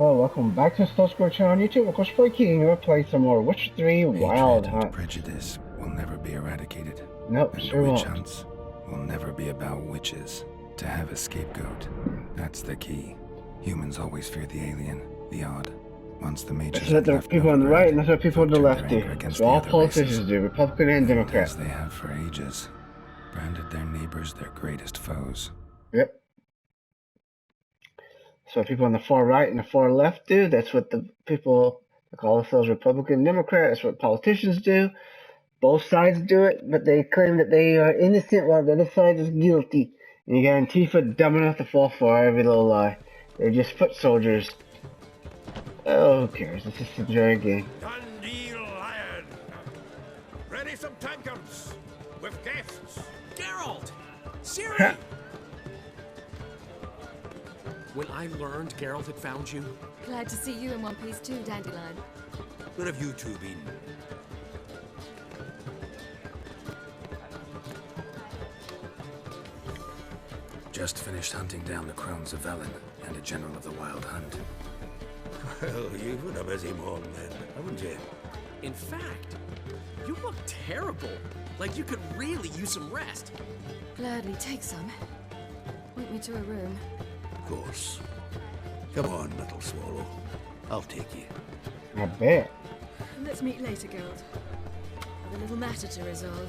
Hello, welcome back to the Slow Score channel on YouTube. Of course, play King. We're playing some more Witcher 3 Wild Hatred and Hunt. prejudice will never be eradicated. Nope, and sure witch won't. hunts will never be about witches. To have a scapegoat, that's the key. Humans always fear the alien, the odd. Once the mages That's what the people on the right and that's what people on the left do. That's what all politicians do, Republican and Democrat. As they have for ages, branded their neighbors their greatest foes. Yep. So people on the far right and the far left do. That's what the people that call themselves Republican and Democrat. That's what politicians do. Both sides do it, but they claim that they are innocent while the other side is guilty. And you got Antifa dumb enough to fall for every little lie. They're just foot soldiers. Oh, who cares? Let's just enjoy a game. Dundee Lion! Ready some tankards! With guests! Geralt! Ciri! When I learned Geralt had found you... Glad to see you in one piece too, Dandelion. Where have you two been? Just finished hunting down the crones of Velen and a general of the Wild Hunt. Well, you've had a busy morning then, haven't you? In fact, you look terrible. Like you could really use some rest. Gladly take some. Point me to a room. Of course. Come on, little swallow. I'll take you. I bet. Let's meet later, Geralt. I've a little matter to resolve.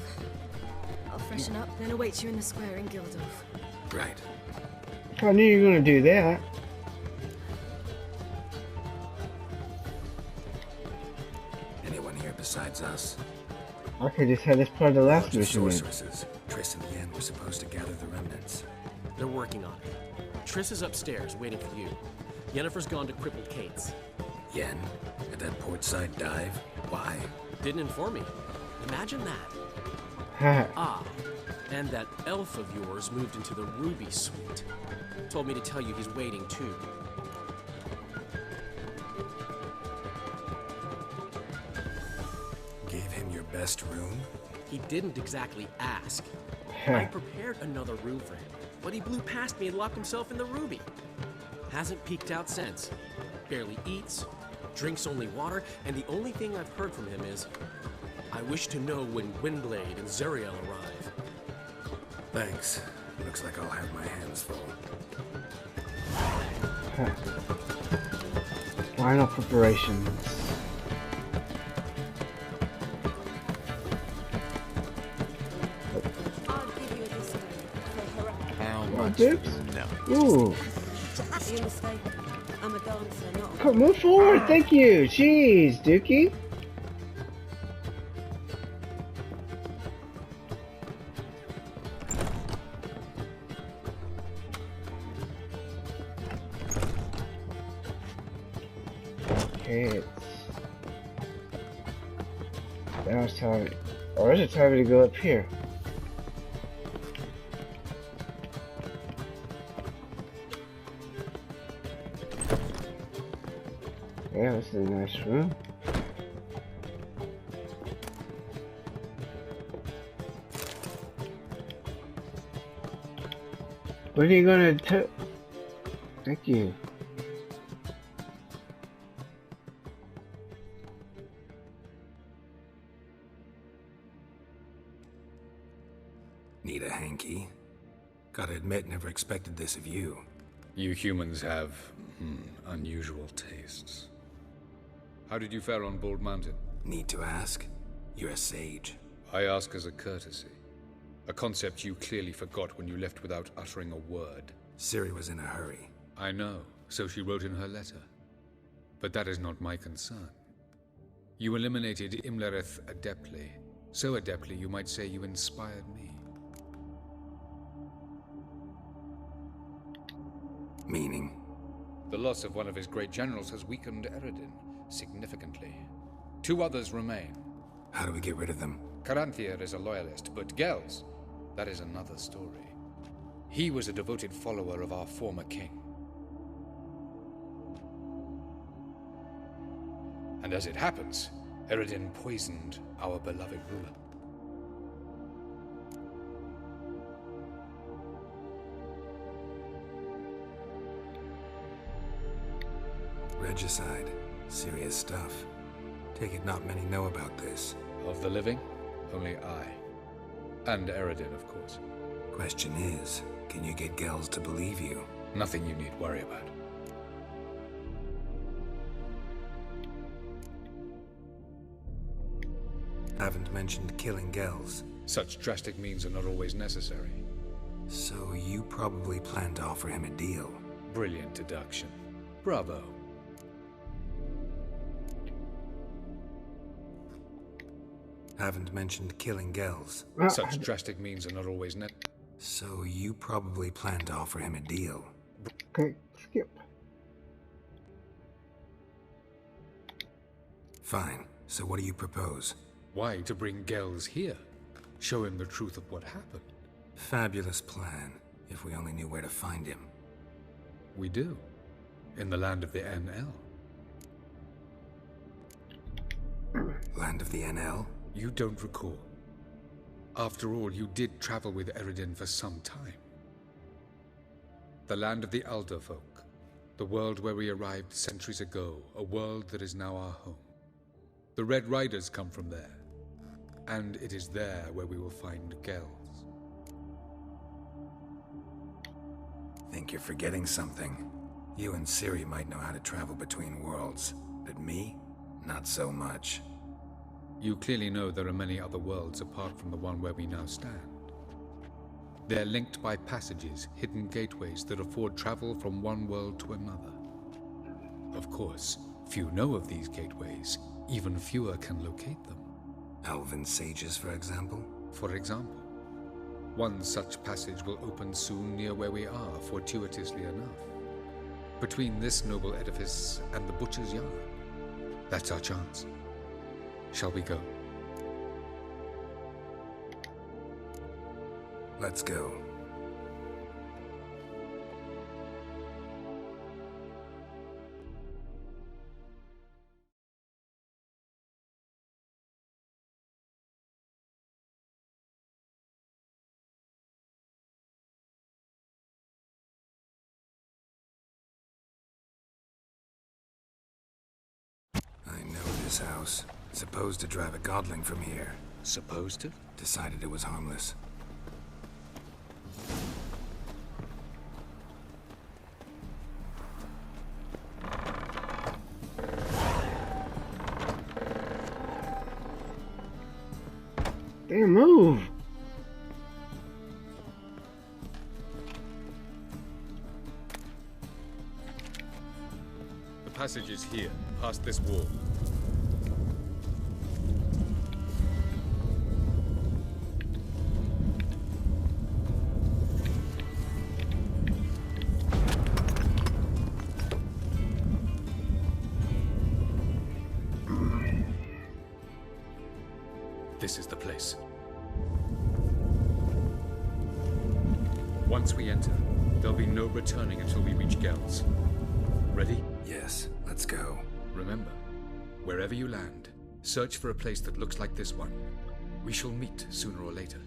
I'll freshen up, then await you in the square in Gildorf. Right. I knew you were going to do that. Anyone here besides us? I could just have this part of the last Bunch of mission. sorceresses. Triss and Yen were supposed to gather the remnants. They're working on it. Triss is upstairs, waiting for you. Yennefer's gone to crippled Kate's. Yen? At that portside dive? Why? Didn't inform me. Imagine that. Ah, and that elf of yours moved into the Ruby Suite. Told me to tell you he's waiting too. Gave him your best room? He didn't exactly ask. I prepared another room for him, but he blew past me and locked himself in the Ruby. Hasn't peeked out since. Barely eats, drinks only water, and the only thing I've heard from him is, I wish to know when Windblade and Zuriel arrive. Thanks. Looks like I'll have my hands full. Final preparations. I'll give you a discount for Ferrari. How Oh, Dukes? No. Ooh. You mistake. I'm a dancer, not a... Come, move forward. Thank you. Jeez, Dookie. Okay. Now it's time. Or is it time to go up here? Yeah, this is a nice room. What are you gonna do? Thank you. Need a hanky? Gotta admit, never expected this of you. You humans have unusual tastes. How did you fare on Bald Mountain? Need to ask? You're a sage. I ask as a courtesy. A concept you clearly forgot when you left without uttering a word. Ciri was in a hurry. I know, so she wrote in her letter. But that is not my concern. You eliminated Imlerith adeptly. So adeptly you might say you inspired me. Meaning? The loss of one of his great generals has weakened Eredin significantly. 2 others remain. How do we get rid of them? Caranthir is a loyalist, but Gels, that is another story. He was a devoted follower of our former king. And as it happens, Eredin poisoned our beloved ruler. Regicide. Serious stuff. Take it not many know about this. Of the living, only I. And Eredin, of course. Question is, can you get Gels to believe you? Nothing you need worry about. Haven't mentioned killing Gels. Such drastic means are not always necessary. So you probably plan to offer him a deal. Brilliant deduction. Bravo. Haven't mentioned killing Gels. Such drastic means are not always So you probably plan to offer him a deal. Okay, skip. Fine. So what do you propose? Why to bring Gels here? Show him the truth of what happened. Fabulous plan, if we only knew where to find him. We do. In the land of the NL. Land of the NL? You don't recall. After all, you did travel with Eredin for some time. The land of the Elder folk. The world where we arrived centuries ago. A world that is now our home. The Red Riders come from there. And it is there where we will find Gels. Think you're forgetting something. You and Ciri might know how to travel between worlds, but me? Not so much. You clearly know there are many other worlds apart from the one where we now stand. They're linked by passages, hidden gateways that afford travel from one world to another. Of course, few know of these gateways. Even fewer can locate them. Elven sages, for example? For example. One such passage will open soon near where we are, fortuitously enough. Between this noble edifice and the butcher's yard. That's our chance. Shall we go? Let's go. I know this house. Supposed to drive a godling from here. Supposed to? Decided it was harmless. Damn, move! The passage is here, past this wall. This is the place. Once we enter, there'll be no returning until we reach Gels. Ready? Yes, let's go. Remember, wherever you land, search for a place that looks like this one. We shall meet sooner or later.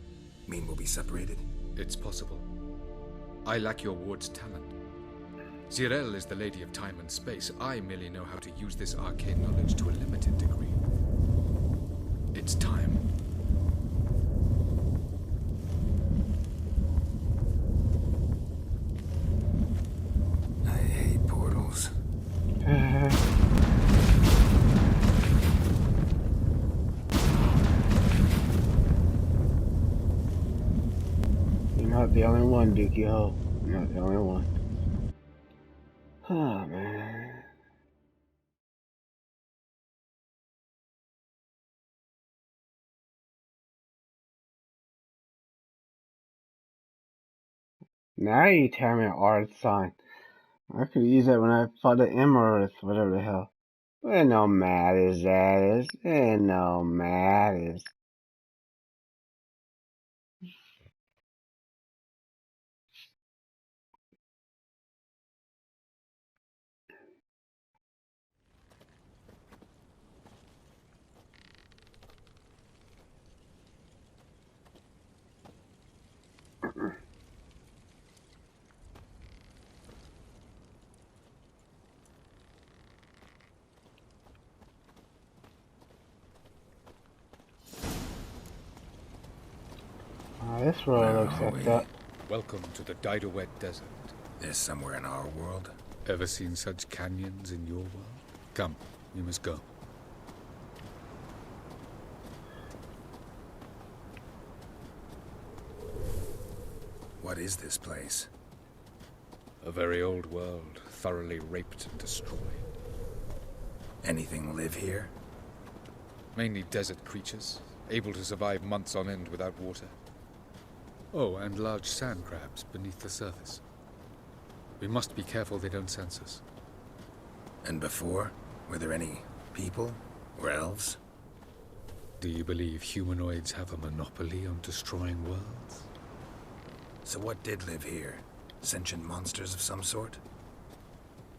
Mean we'll be separated? It's possible. I lack your ward's talent. Zirel is the lady of time and space. I merely know how to use this arcane knowledge to a limited degree. It's time. I hate portals. You're not the only one, Dookie Ho. You're not the only one. Oh, man. Now you tear me an art sign. I could use that when I fought the Emerald, whatever the hell. It no matters, that is. It no matters. This world looks effed up. Welcome to the Dido-Wet Desert. This somewhere in our world? Ever seen such canyons in your world? Come, you must go. What is this place? A very old world, thoroughly raped and destroyed. Anything live here? Mainly desert creatures, able to survive months on end without water. Oh, and large sand crabs beneath the surface. We must be careful they don't sense us. And before? Were there any people? Or elves? Do you believe humanoids have a monopoly on destroying worlds? So what did live here? Sentient monsters of some sort?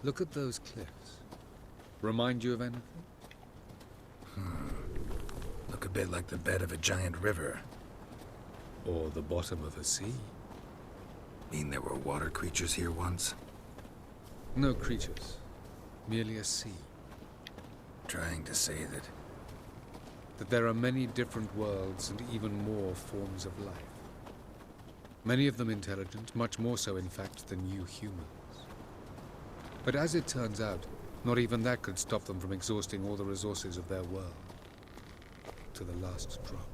Look at those cliffs. Remind you of anything? Look a bit like the bed of a giant river. Or the bottom of a sea? Mean there were water creatures here once? No creatures. Merely a sea. Trying to say That there are many different worlds and even more forms of life. Many of them intelligent, much more so in fact than you humans. But as it turns out, not even that could stop them from exhausting all the resources of their world. To the last drop.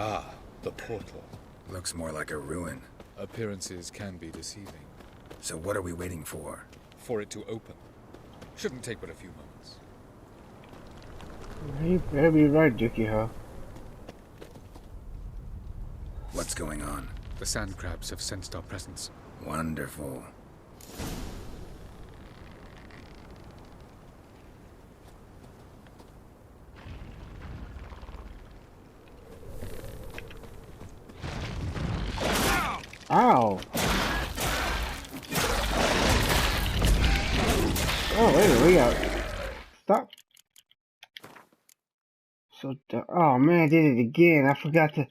Ah, the portal. looks more like a ruin. Appearances can be deceiving. So what are we waiting for? For it to open. Shouldn't take but a few moments. You better be right, Yukihiro. What's going on? The sand crabs have sensed our presence. Wonderful. Ow! Oh, wait a minute, we got... Stop. So, oh man, I did it again. I forgot to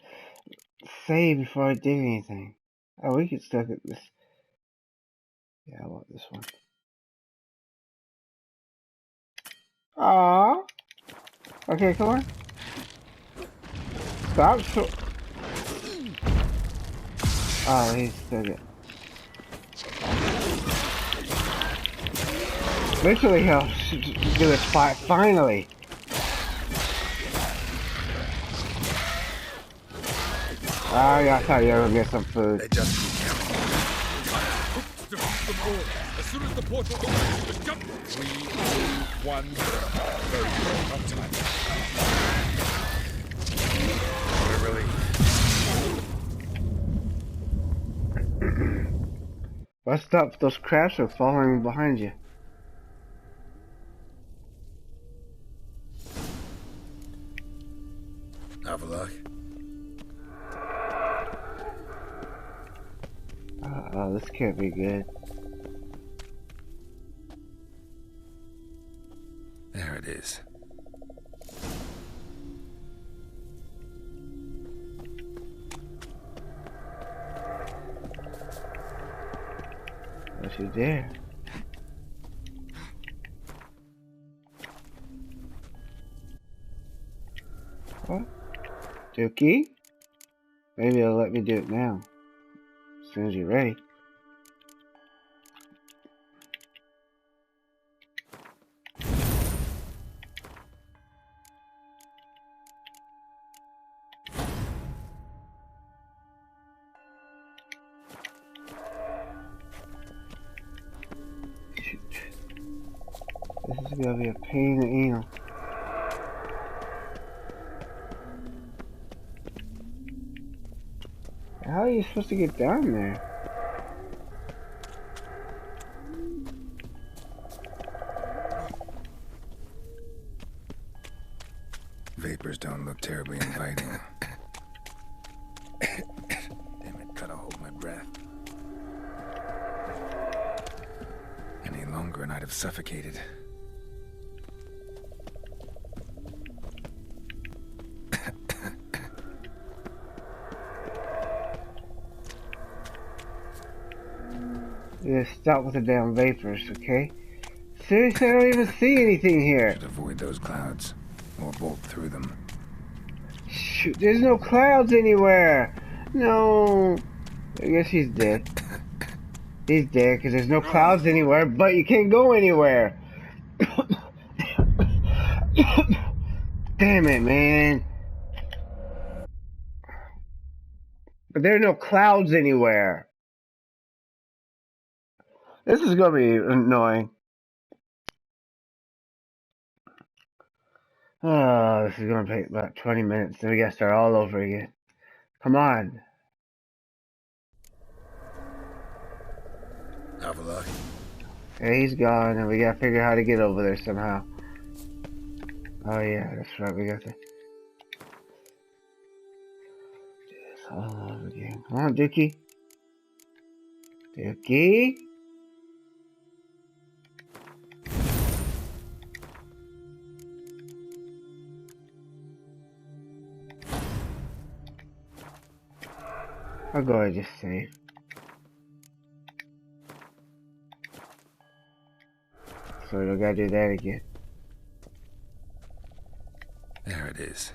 save before I did anything. Oh, we could still get this. Yeah, I want this one. Aww. Okay, come on. Stop. Oh, he's still good. Eventually he'll do his fight, finally. Oh, yeah, I thought you were gonna get some food. They just keep coming. As soon as the portal opens, jump! 3, 2, 1. Very good. On time. We're really... Bust up, those crabs are following behind you. Have a look. Oh, this can't be good. There it is. What's you there? What? Dookie? Maybe it'll let me do it now. As soon as you're ready. Shoot. This is gonna be a pain in the anal. How are you supposed to get down there? Vapors don't look terribly inviting. Damn it, gotta hold my breath. Any longer and I'd have suffocated. Yeah, stop with the damn vapors, okay? seriously, I don't even see anything here. Should avoid those clouds, or bolt through them. Shoot, there's no clouds anywhere. No. I guess he's dead. He's dead because there's no clouds anywhere, but you can't go anywhere. Damn it, man. But there are no clouds anywhere. This is going to be annoying. Oh, this is going to take about 20 minutes. Then we got to start all over again. Come on. Avila. Okay, he's gone, and we got to figure out how to get over there somehow. Oh, yeah, that's right. We got to do this all over again. Come on, Dookie. Dookie. I'll go ahead and just save. So we don't gotta do that again. There it is.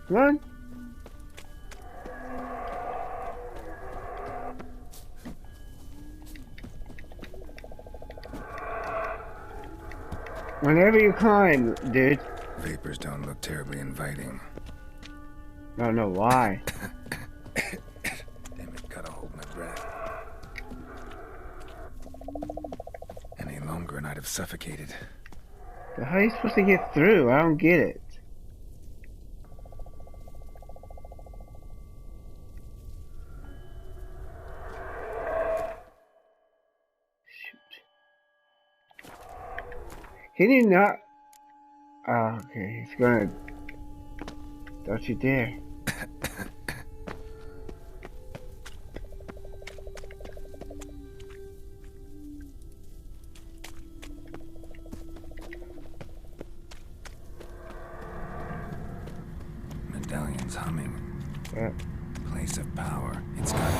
Come on. Whenever you climb, dude. Vapors don't look terribly inviting. I don't know why. Damn it, gotta hold my breath. Any longer and I'd have suffocated. But how are you supposed to get through? I don't get it. Shoot. Can you not? Oh, okay, he's gonna. Don't you dare. Medallion's humming. Yeah. Place of power. It's gotta be.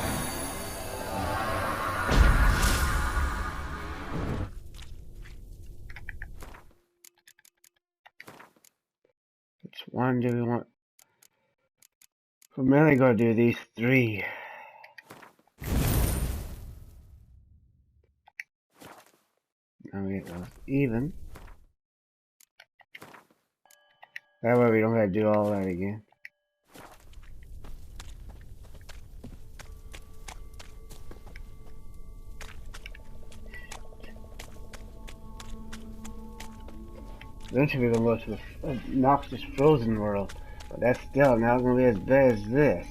Which one do we want? We're mainly gonna do these three. Now we get those even. That way we don't have to do all that again. Eventually we're gonna go to the obnoxious frozen world, but that's still not gonna be as bad as this.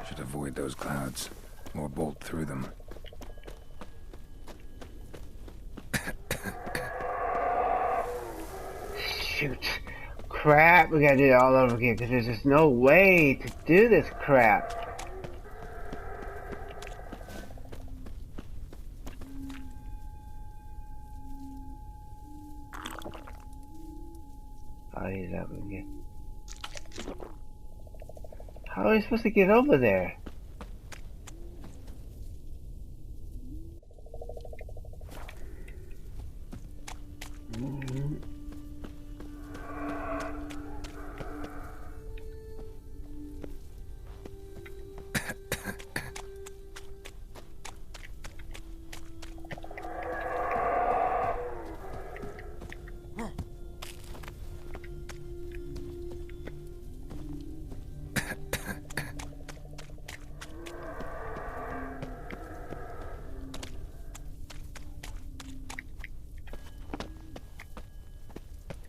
Should avoid those clouds, or bolt through them. Shoot. Crap, we gotta do it all over again, because there's just no way to do this crap. Oh, he's up again. How are we supposed to get over there?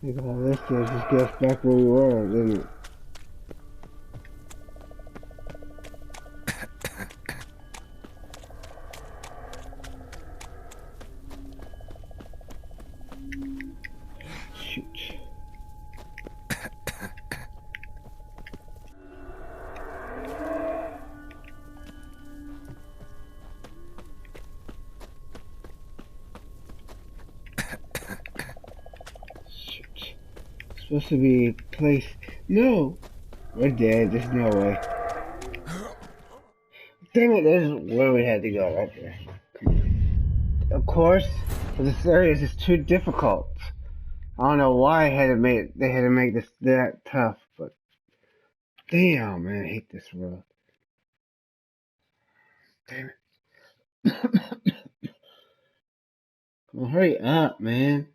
Look at all this just gets back where we were, didn't it? Shoot. Supposed to be placed No! We're dead, there's no way. Dang it, there's where we had to go, right there. Of course, this area is just too difficult. I don't know why they had to make this that tough, but damn, man, I hate this world. Damn it. Come on, hurry up, man.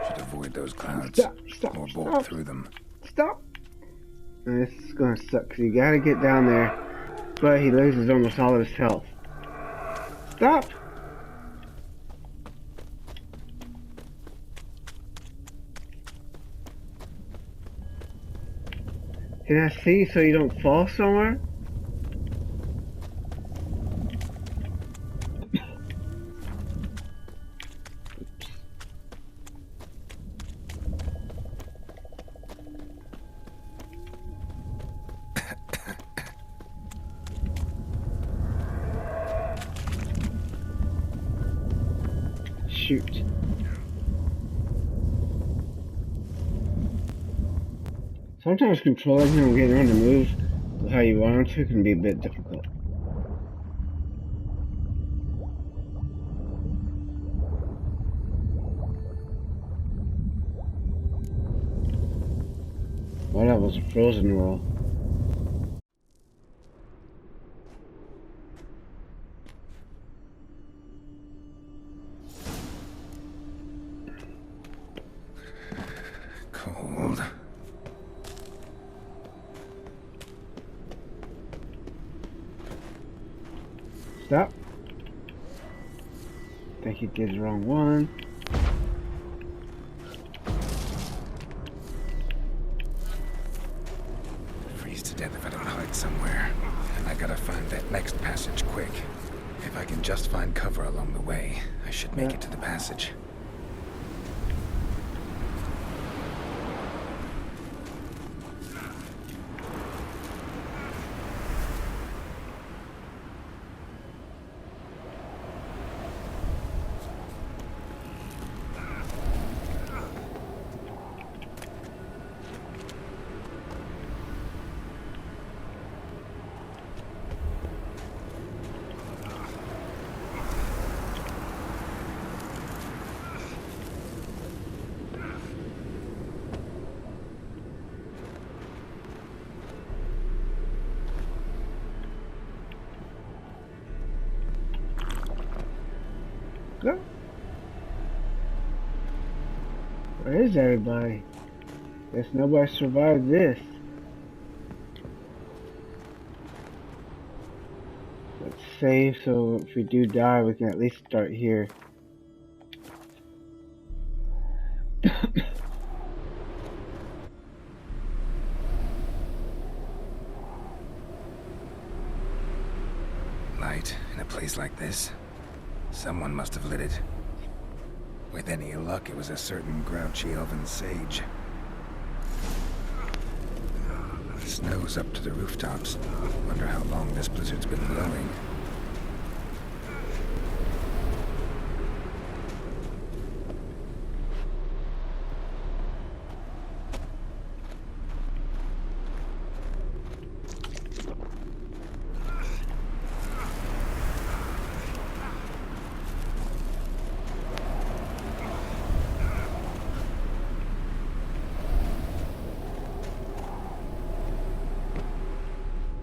Should avoid those clouds. Stop, Or bolt stop, through them. stop. And this is gonna suck, cause you gotta get down there, but he loses almost all of his health. Stop! Can I see so you don't fall somewhere? Shoot. Sometimes controlling him and getting him to move how you want him to can be a bit difficult. Well, that was a frozen wall. Cold. Stop. I think he did the wrong one. Freeze to death if I don't hide somewhere. And I gotta find that next passage quick. If I can just find cover along the way, I should make it to the passage. Go. Where is everybody? Guess nobody survived this. Let's save so if we do die, we can at least start here. Light in a place like this? Someone must have lit it. With any luck, it was a certain grouchy elven sage. The snow's up to the rooftops. Wonder how long this blizzard's been blowing.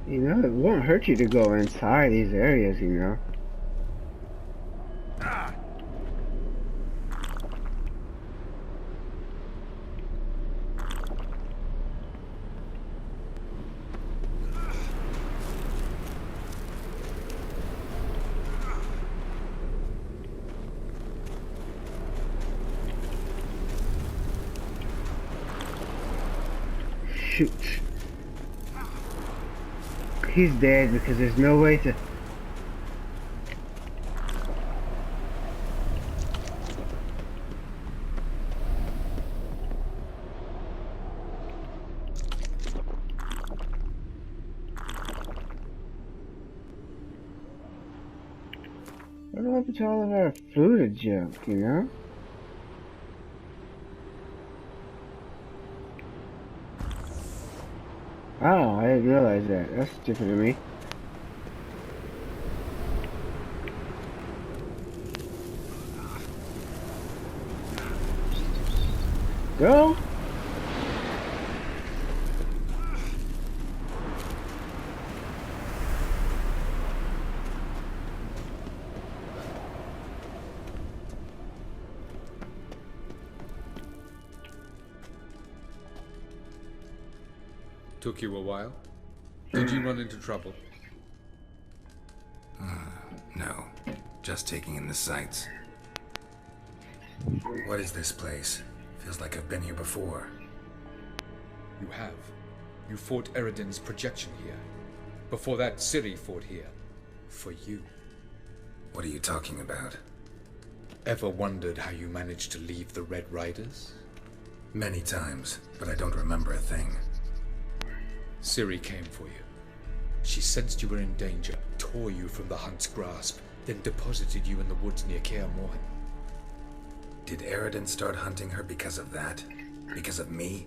You know, it won't hurt you to go inside these areas, you know. Shoot. He's dead because there's no way to... What happened to all of our food and junk, you know? Oh, I didn't realize that. That's stupid of me. Go! Took you a while? Did you run into trouble? No. Just taking in the sights. What is this place? Feels like I've been here before. You have. You fought Eridan's projection here. Before that, Ciri fought here. For you. What are you talking about? Ever wondered how you managed to leave the Red Riders? Many times, but I don't remember a thing. Ciri came for you. She sensed you were in danger, tore you from the Hunt's grasp, then deposited you in the woods near Kaer Morhen. Did Eridan start hunting her because of that? Because of me?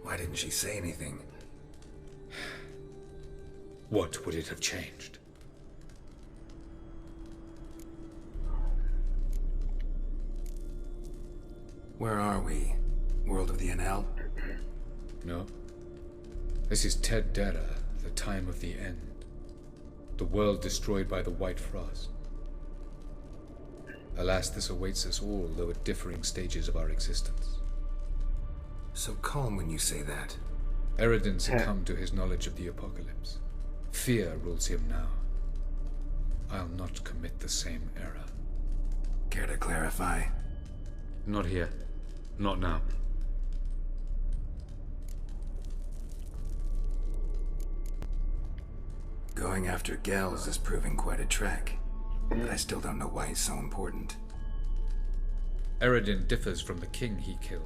Why didn't she say anything? What would it have changed? Where are we? World of the NL? No. This is Ted Dara, the time of the end. The world destroyed by the White Frost. Alas, this awaits us all, though at differing stages of our existence. So calm when you say that. Eridan succumbed to his knowledge of the apocalypse. Fear rules him now. I'll not commit the same error. Care to clarify? Not here. Not now. Going after Gels is proving quite a trek, but I still don't know why he's so important. Eridan differs from the king he killed.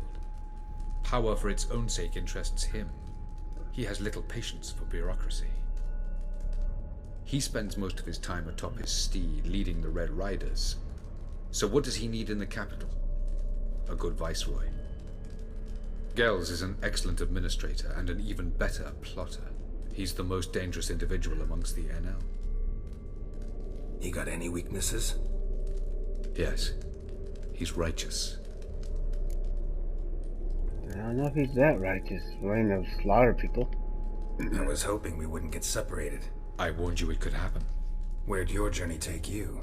Power for its own sake interests him. He has little patience for bureaucracy. He spends most of his time atop his steed, leading the Red Riders. So what does he need in the capital? A good viceroy. Gels is an excellent administrator and an even better plotter. He's the most dangerous individual amongst the NL. You got any weaknesses? Yes. He's righteous. I don't know if he's that righteous. Willing to slaughter people. I was hoping we wouldn't get separated. I warned you it could happen. Where'd your journey take you?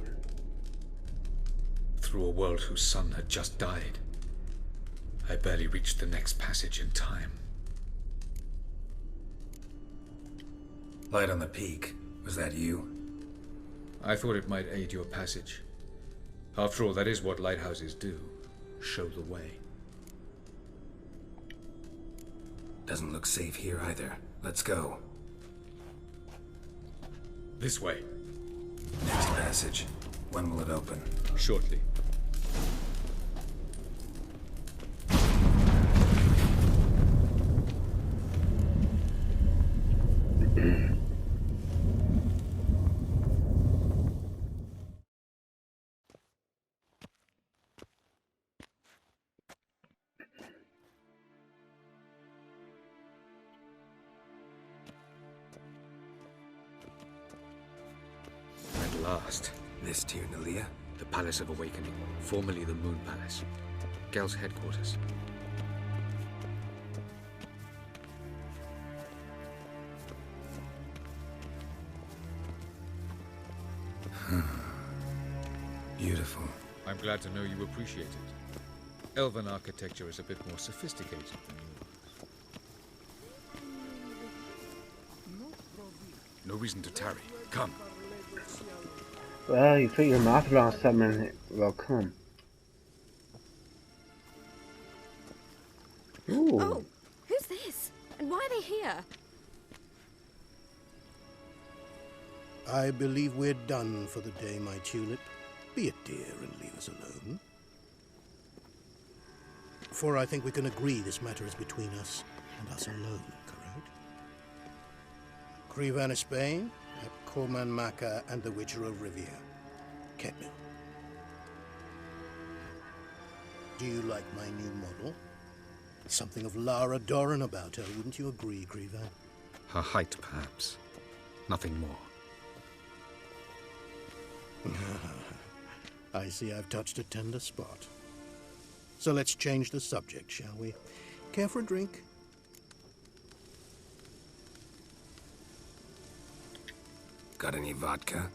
Through a world whose son had just died. I barely reached the next passage in time. Light on the peak. Was that you? I thought it might aid your passage. After all, that is what lighthouses do. Show the way. Doesn't look safe here either. Let's go. This way. Next passage. When will it open? Shortly. At last. This Tyr Nalia? The Palace of Awakening, formerly the Moon Palace. Gel's headquarters. Beautiful. I'm glad to know you appreciate it. Elven architecture is a bit more sophisticated than yours. No reason to tarry. Come. Well, you put your mouth around something and it will come. Ooh. Oh, who's this? And why are they here? I believe we're done for the day, my tulip. Be a dear and leave us alone. For I think we can agree this matter is between us and us alone, correct? Crevan of Spain, at Corman Maca and the Witcher of Rivia. Ketman. Do you like my new model? Something of Lara Doran about her, wouldn't you agree, Griever? Her height, perhaps. Nothing more. I see I've touched a tender spot. So let's change the subject, shall we? Care for a drink? Got any vodka?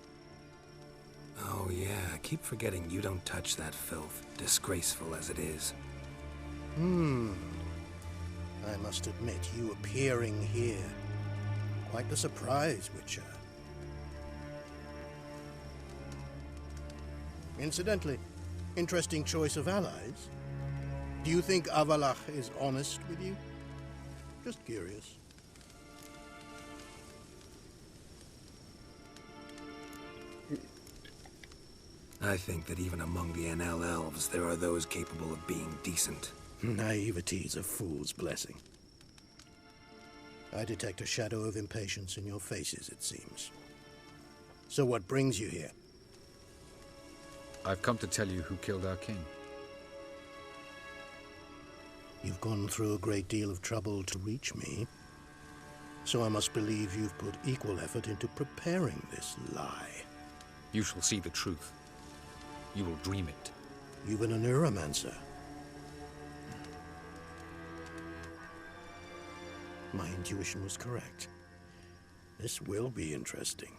Oh yeah, I keep forgetting you don't touch that filth, disgraceful as it is. I must admit, you appearing here. Quite the surprise, Witcher. Incidentally, interesting choice of allies. Do you think Avalach is honest with you? Just curious. I think that even among the NL elves, there are those capable of being decent. Naivety's a fool's blessing. I detect a shadow of impatience in your faces, it seems. So what brings you here? I've come to tell you who killed our king. You've gone through a great deal of trouble to reach me. So I must believe you've put equal effort into preparing this lie. You shall see the truth. You will dream it. You've been a neuromancer. My intuition was correct. This will be interesting.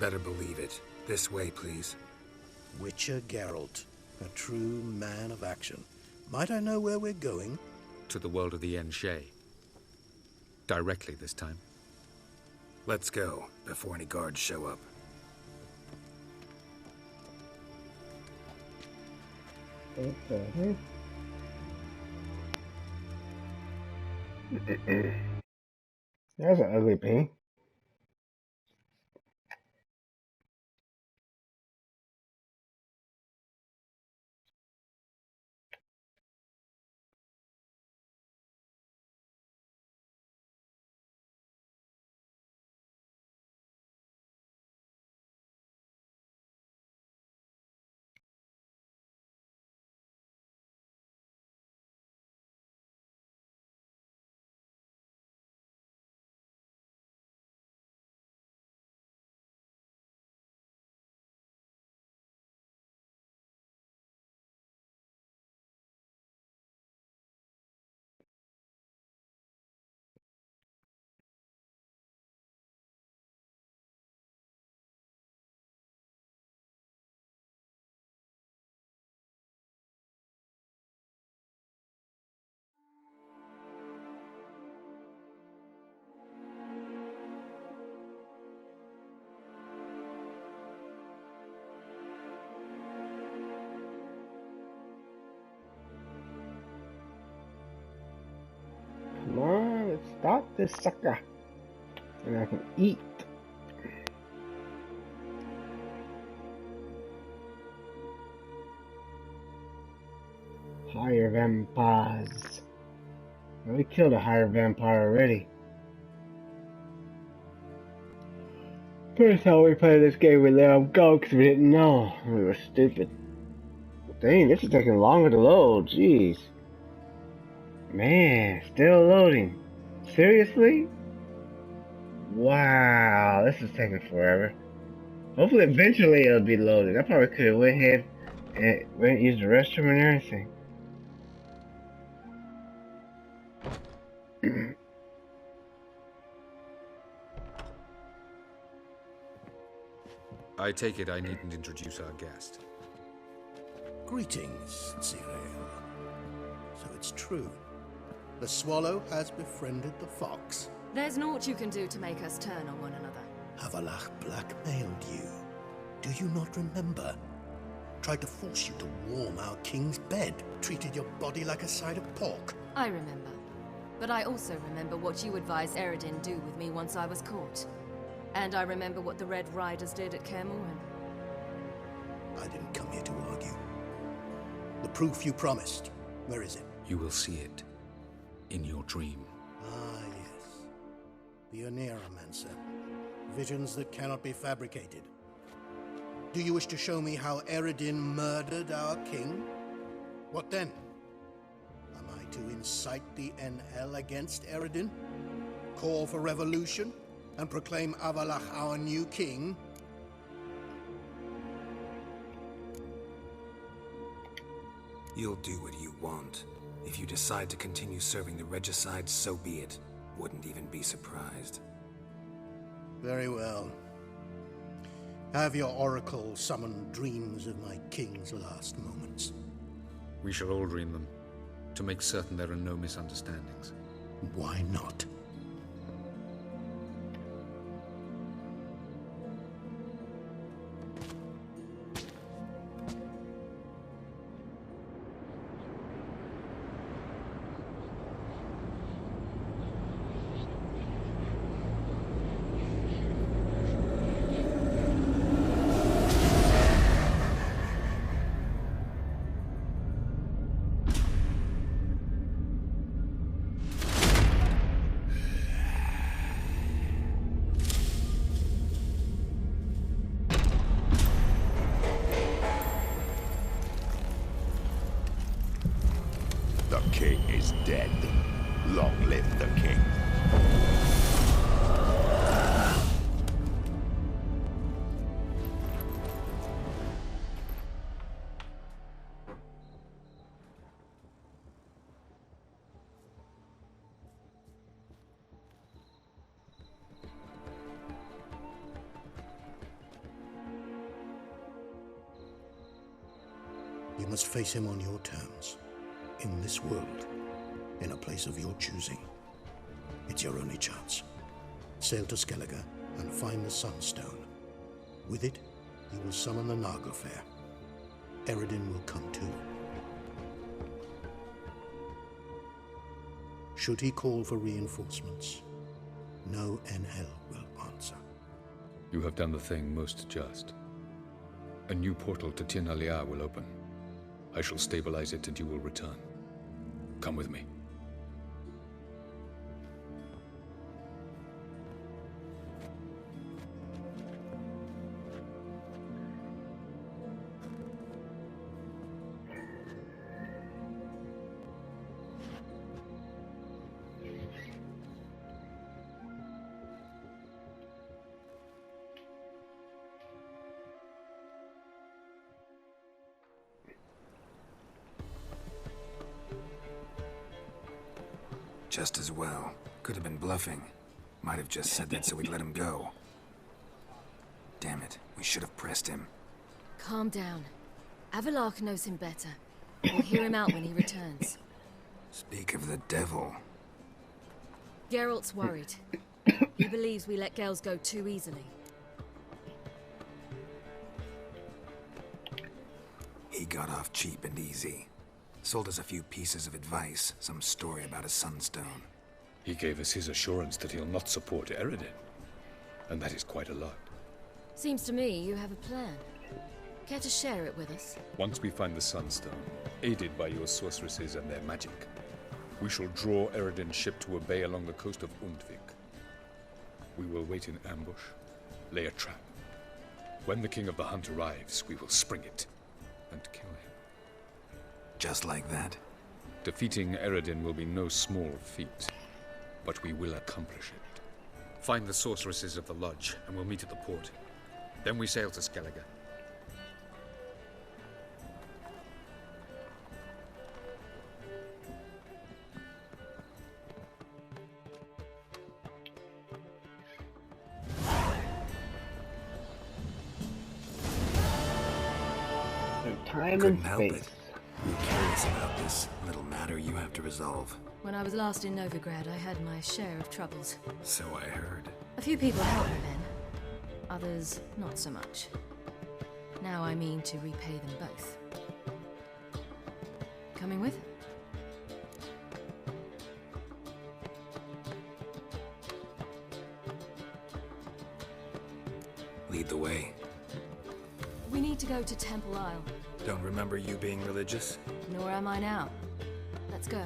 Better believe it. This way, please. Witcher Geralt, a true man of action. Might I know where we're going? To the world of the Enshe. Directly this time. Let's go, before any guards show up. What the heck? That's an ugly paint. Come on, let's start this sucker. And I can eat. Higher vampires. Well, we killed a higher vampire already. First time we played this game, we let him go because we didn't know. We were stupid. Dang, this is taking longer to load. Jeez. Man, still loading. Seriously? Wow, this is taking forever. Hopefully eventually it'll be loaded. I probably could have went ahead and used the restroom and everything. I take it I needn't introduce our guest. Greetings, Ciri. So it's true. The swallow has befriended the fox. There's naught you can do to make us turn on one another. Avalach blackmailed you. Do you not remember? Tried to force you to warm our king's bed. Treated your body like a side of pork. I remember. But I also remember what you advised Eredin do with me once I was caught. And I remember what the Red Riders did at Kaer Morhen. I didn't come here to argue. The proof you promised. Where is it? You will see it in your dream. Ah, yes. The Oneiromancer. Visions that cannot be fabricated. Do you wish to show me how Eredin murdered our king? What then? Am I to incite the NL against Eredin? Call for revolution? And proclaim Avalach our new king? You'll do what you want. If you decide to continue serving the regicide, so be it. Wouldn't even be surprised. Very well. Have your oracle summon dreams of my king's last moments. We shall all dream them, to make certain there are no misunderstandings. Why not? The king is dead. Long live the king. You must face him on your terms. In this world, in a place of your choosing. It's your only chance. Sail to Skellige and find the Sunstone. With it, you will summon the Naglfar. Eredin will come too. Should he call for reinforcements, no NL will answer. You have done the thing most just. A new portal to Tir na Liar will open. I shall stabilize it and you will return. Come with me. Just as well. Could have been bluffing. Might have just said that so we'd let him go. Damn it, we should have pressed him. Calm down. Avalach knows him better. We'll hear him out when he returns. Speak of the devil. Geralt's worried. He believes we let girls go too easily. He got off cheap and easy. Sold us a few pieces of advice, some story about a sunstone. He gave us his assurance that he'll not support Eredin. And that is quite a lot. Seems to me you have a plan. Care to share it with us? Once we find the Sunstone, aided by your sorceresses and their magic, we shall draw Eredin's ship to a bay along the coast of Undvik. We will wait in ambush, lay a trap. When the King of the Hunt arrives, we will spring it and kill him. Just like that? Defeating Eredin will be no small feat, but we will accomplish it. Find the sorceresses of the lodge, and we'll meet at the port. Then we sail to Skellige. Time Couldn't and help space. it. I'm curious about this little matter you have to resolve. When I was last in Novigrad, I had my share of troubles. So I heard. A few people helped me then. Others, not so much. Now I mean to repay them both. Coming with? Lead the way. We need to go to Temple Isle. Don't remember you being religious? Nor am I now. Let's go.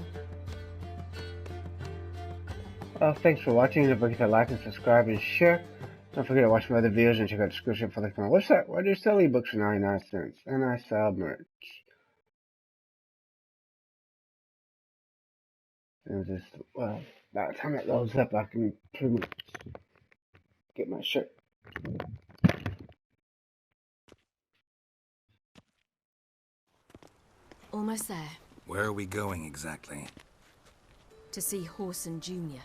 Thanks for watching. Don't forget to like and subscribe and share. Don't forget to watch my other videos and check out the description for links to my website where I do sell ebooks for 99 cents. And I sell merch. And just, well, by the time it loads up, I can pretty much get my shirt. Almost there. Where are we going exactly? To see Horson Jr.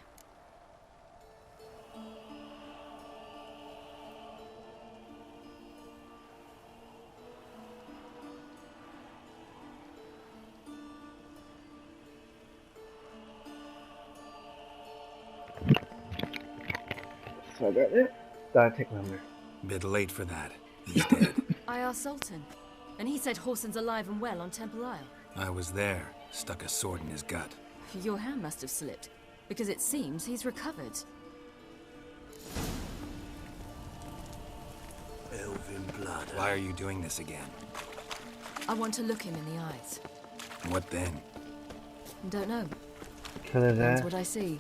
So I got it. Gotta take longer. Bit late for that. He's dead. I asked Sultan, and he said Horson's alive and well on Temple Isle. I was there. Stuck a sword in his gut. Your hand must have slipped, because it seems he's recovered. Elven blood. Why are you doing this again? I want to look him in the eyes. What then? Don't know. Kill his That's ass. what I see.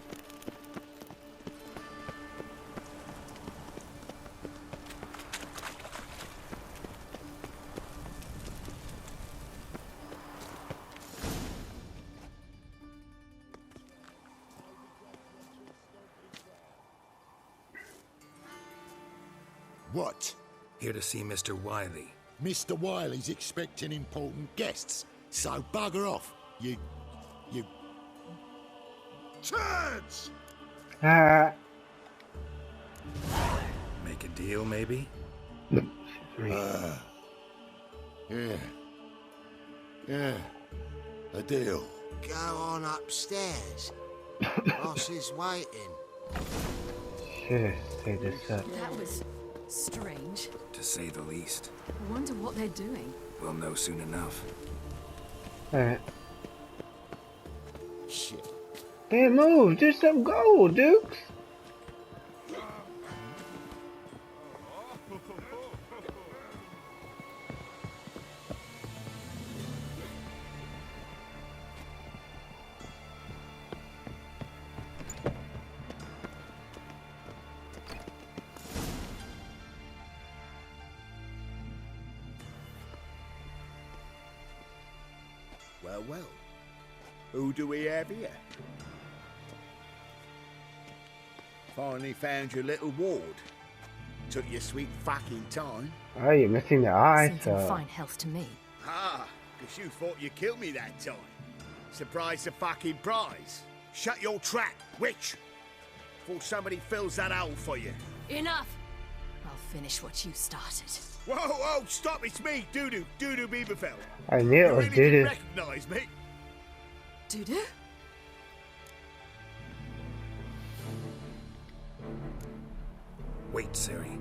What? Here to see Mr. Wiley. Mr. Wiley's expecting important guests, so bugger off, you... turds! Ah. Make a deal, maybe? Yeah. A deal. Go on upstairs. Boss is waiting. Should've stayed this up. That was strange. To say the least. I wonder what they're doing. We'll know soon enough. Alright. Shit. Damn, move! Do some gold, Dukes! Well. Who do we have here? Finally found your little ward. Took your sweet fucking time. Oh, you're missing the eye, Seems so... in fine health to me. Ah, because you thought you killed me that time. Surprise the fucking prize. Shut your trap, witch. Before somebody fills that hole for you. Enough! I'll finish what you started. Whoa, stop, it's me, Doodoo Beaverfell. I knew You it was really doo-doo. didn't recognize me. Dudu? Wait, Ciri.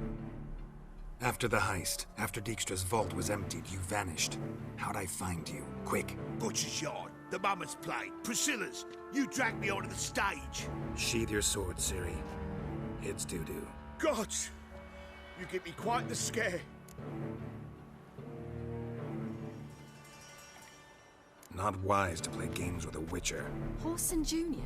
After the heist, after Dijkstra's vault was emptied, you vanished. How'd I find you? Quick. Butcher's Yard, the Mama's Plate, Priscilla's. You dragged me onto the stage. Sheathe your sword, Ciri. It's Doodoo. Gods, you give me quite the scare. Not wise to play games with a witcher. Horson Jr.?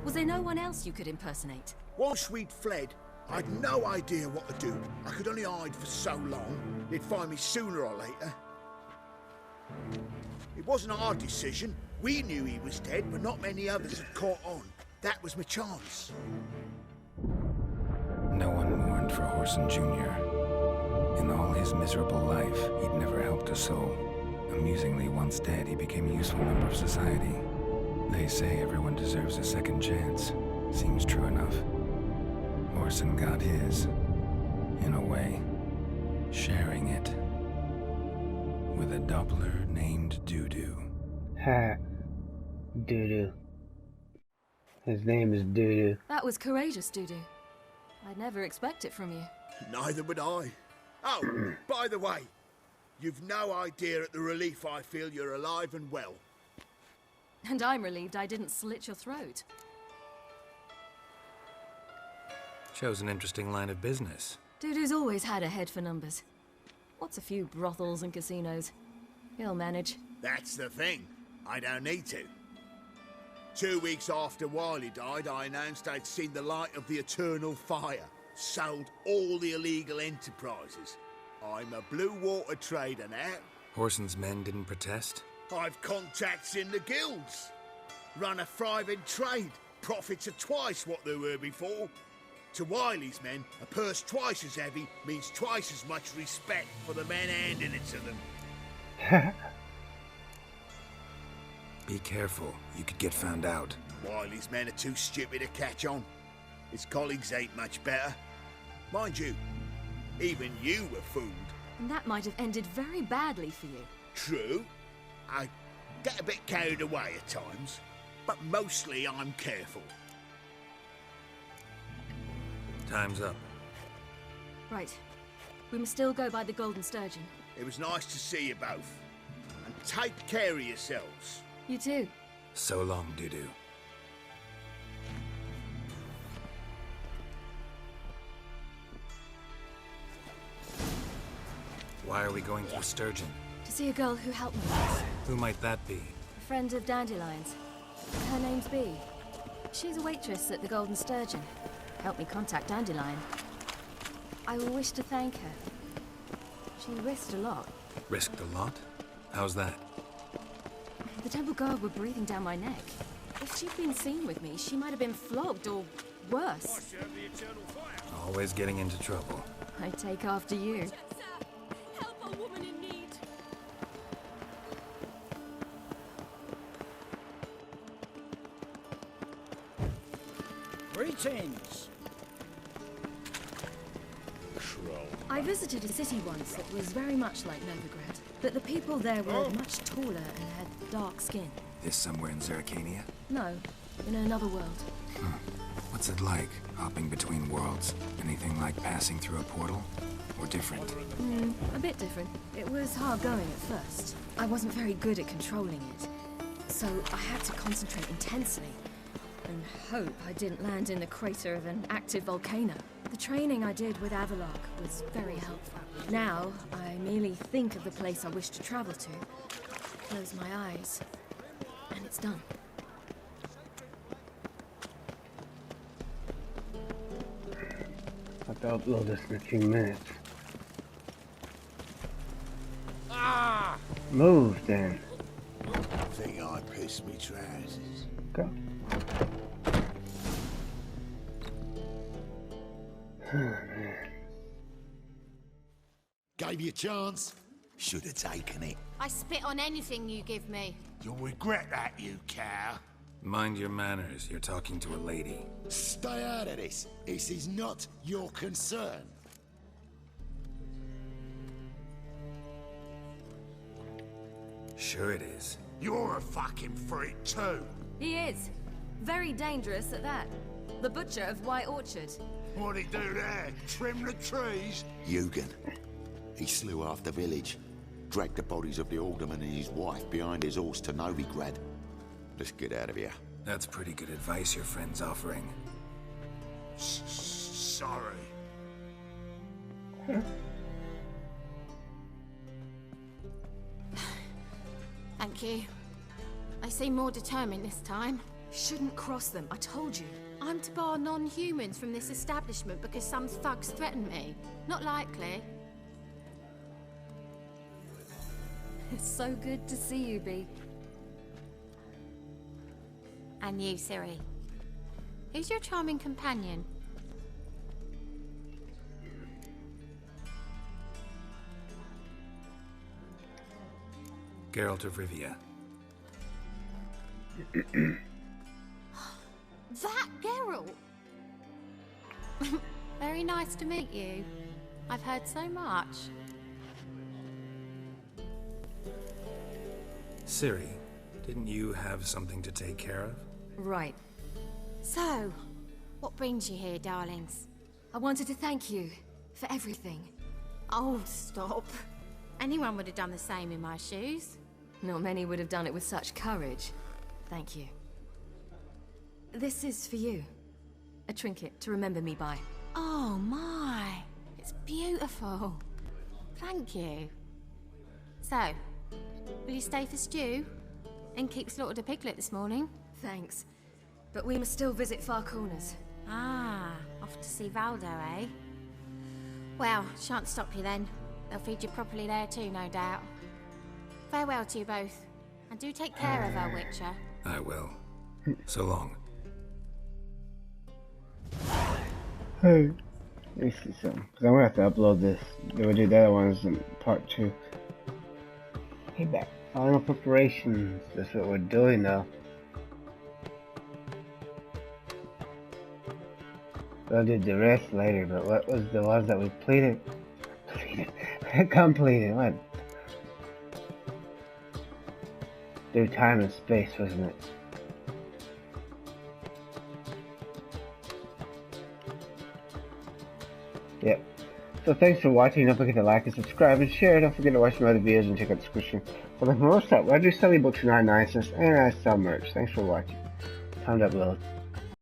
Was there no one else you could impersonate? Once we'd fled, I'd no idea what to do. I could only hide for so long. They'd find me sooner or later. It wasn't our decision. We knew he was dead, but not many others had caught on. That was my chance. No one mourned for Horson Jr. In all his miserable life, he'd never helped a soul. Amusingly, once dead, he became a useful member of society. They say everyone deserves a second chance. Seems true enough. Horson got his, in a way, sharing it with a Doppler named Doodoo. Ha. Doo-doo. His name is Doo-doo. That was courageous, Dudu. I'd never expect it from you. Neither would I. Oh, by the way, you've no idea at the relief I feel you're alive and well. And I'm relieved I didn't slit your throat. Shows an interesting line of business. Dudu's always had a head for numbers. What's a few brothels and casinos? He'll manage. That's the thing. I don't need to. 2 weeks after Wiley died, I announced I'd seen the light of the eternal fire. Sold all the illegal enterprises. I'm a blue water trader now. Horson's men didn't protest? I've contacts in the guilds. Run a thriving trade. Profits are twice what they were before. To Wiley's men, a purse twice as heavy means twice as much respect for the men handing it to them. Be careful. You could get found out. Wiley's men are too stupid to catch on. His colleagues ain't much better. Mind you, even you were fooled. And that might have ended very badly for you. True. I get a bit carried away at times, but mostly I'm careful. Time's up. Right. We must still go by the Golden Sturgeon. It was nice to see you both. And take care of yourselves. You too. So long, Dudu. Why are we going to the Sturgeon? To see a girl who helped me. Who might that be? A friend of Dandelion's. Her name's Bee. She's a waitress at the Golden Sturgeon. Helped me contact Dandelion. I wish to thank her. She risked a lot. Risked a lot? How's that? The temple guard were breathing down my neck. If she'd been seen with me, she might have been flogged or worse. Always getting into trouble. I take after you. Help a woman in need. Greetings. I visited a city once that was very much like Novigrad, but the people there were much taller and had dark skin. This somewhere in Zeracania? No, in another world. What's it like, hopping between worlds? Anything like passing through a portal? Or different? A bit different. It was hard going at first. I wasn't very good at controlling it, so I had to concentrate intensely and hope I didn't land in the crater of an active volcano. The training I did with Avalok was very helpful. Now, I merely think of the place I wish to travel to, close my eyes, and it's done. I have to upload this in a few minutes. Move then. Think I pissed me trousers. Go. Gave you a chance. Should have taken it. I spit on anything you give me. You'll regret that, you cow. Mind your manners. You're talking to a lady. Stay out of this. This is not your concern. Sure it is. You're a fucking freak too. He is. Very dangerous at that. The butcher of White Orchard. What'd he do there? Trim the trees? Eugen. He slew half the village. Dragged the bodies of the alderman and his wife behind his horse to Novigrad. Let's get out of here. That's pretty good advice your friend's offering. Sorry. Thank you. They seem more determined this time. Shouldn't cross them, I told you. I'm to bar non-humans from this establishment because some thugs threaten me. Not likely. It's so good to see you, Bee. And you, Ciri. Who's your charming companion? Geralt of Rivera. That Geralt! Very nice to meet you. I've heard so much. Ciri, didn't you have something to take care of? Right. So, what brings you here, darlings? I wanted to thank you for everything. Oh, stop. Anyone would have done the same in my shoes. Not many would have done it with such courage. Thank you. This is for you. A trinket to remember me by. Oh my, it's beautiful. Thank you. So, will you stay for stew? And keep slaughtered a piglet this morning? Thanks. But we must still visit Far Corners. Ah, off to see Valdo, eh? Well, shan't stop you then. They'll feed you properly there too, no doubt. Farewell to you both. And do take care of our Witcher. I will. So long. Hey. Let me see something. Because I'm going to have to upload this. Then we'll do the other ones in part 2. Payback. Final preparations. That's what we're doing now. We'll do the rest later, but what was the ones that we completed? Completed, what? Through time and space, wasn't it? Yep. So thanks for watching. Don't forget to like and subscribe and share. Don't forget to watch my other videos and check out the description for the most stuff. I do sell books for 99 cents and I sell merch. Thanks for watching. Time to upload.